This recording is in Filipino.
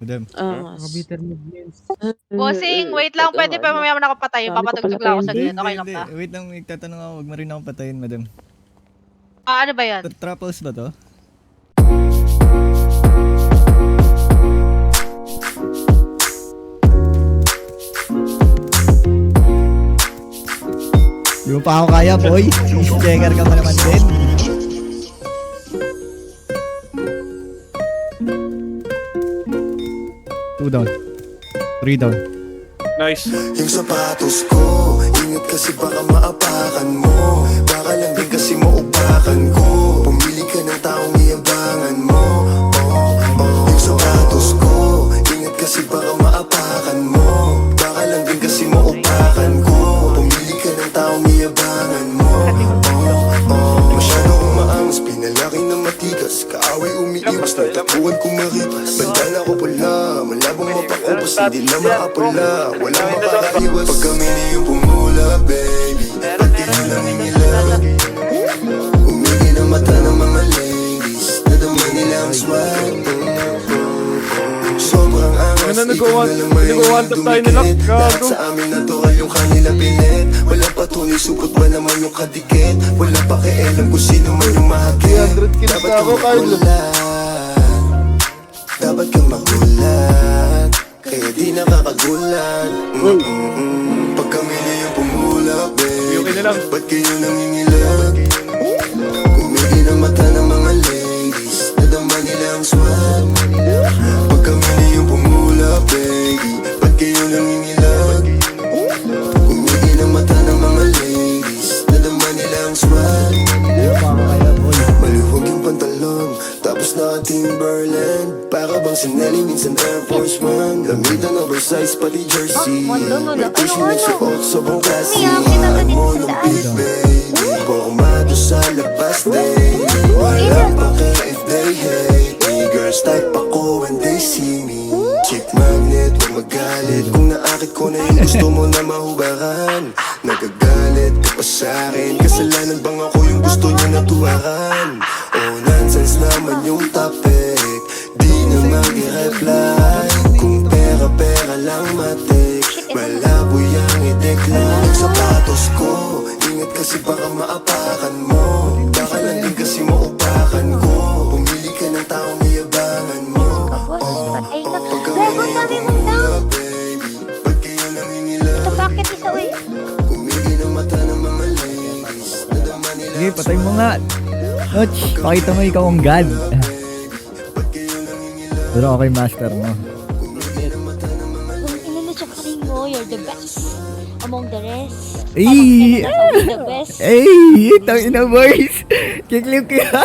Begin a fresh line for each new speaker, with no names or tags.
Madam.
Naka-bitter movements.
Bossing, wait lang. Pwede pa mamaya na ako patayin. Papatugtog lang ako saglit. Okay lang ba?
Wait lang, magtatanong ako. Huwag mo rin ako patayin, madam.
Ano ba yan?
Truffles ba to? Di mo pa ako kaya, boy. Checker ka pa naman din. Two down. Three down.
Nice.
Yung sapatos ko, ingat kasi baka maapakan mo. Baka lang din kasi maupakan ko. Pumili ka ng taong iyabangan mo. Yung sapatos ko, ingat kasi baka maapakan mo. Baka lang din kasi maupakan ko. Pumili ka ng taong iyabangan mo. Masyadong umaangas, pinalaki ng matigas. Kaaway umiiwas, nagtapuan kong maripas. Bandana ko pula, malabong mapakubos. Hindi na maapula, walang makakaiwas. Pag kami na yung pumula, baby, pati yun lang ingilag. Umigi ng mata ng mga ladies, nadama nila ang swag. Sobrang angas, ikaw na lang may dumikit. Lahat sa amin natural yung kanila pilit. Walang patunay, supot ba naman yung kadikit. Walang pakialam kung sino man yung mahagit. Dapat ka magulat, dapat ka magulat, kaya di nakakagulat. Pag kami na yung pumulak, baby, ba't kayo nangingilag? Umigi ng mata ng mga ladies, nadama nila ang swag. Pag kami na yung pumulak, baby, ba't kayo nangingilag? Umigi ng mata ng mga ladies, nadama nila ang swag. Maluwag yung pantalon, tapos naka-Timberland. Para bang sinelly, minsan Air Force One. Lamig ng oversize, pati jersey. May push yung nagsuot, sobrang classy. Mahal mo ng beat, baby, pormado sa labas, baby. Walang pake if they hate me. Girls type ako when they see me. Chick magnet, huwag magalit kung naakit ko na yung gusto mo na mahubaran. Nagagalit ka pa sa'kin, kasalanan bang ako yung gusto niya natuwaran? Oh, nonsense naman yung topic, di na mag-reply. Kung pera-pera lang matik, malabo yung i-decline. Ang sapatos ko, ingat kasi baka maapakan mo. Baka lang din kasi maupakan ko. Pumili ka ng taong iyabangan mo. Pag kami na yung pumula, baby, ba't kayo nangingilag?
Bakit isa uy?
Umigi ng mata ng mga ladies, nadama nila.
Sige, patay mo nga. Notch, pakita mo ikaw ang god. Pero okay, master mo.
Kung inanasya ka rin mo, you're the best. Among the rest.
Ay!
Among the best.
Ay! Itang ina boys! Kiklip ka!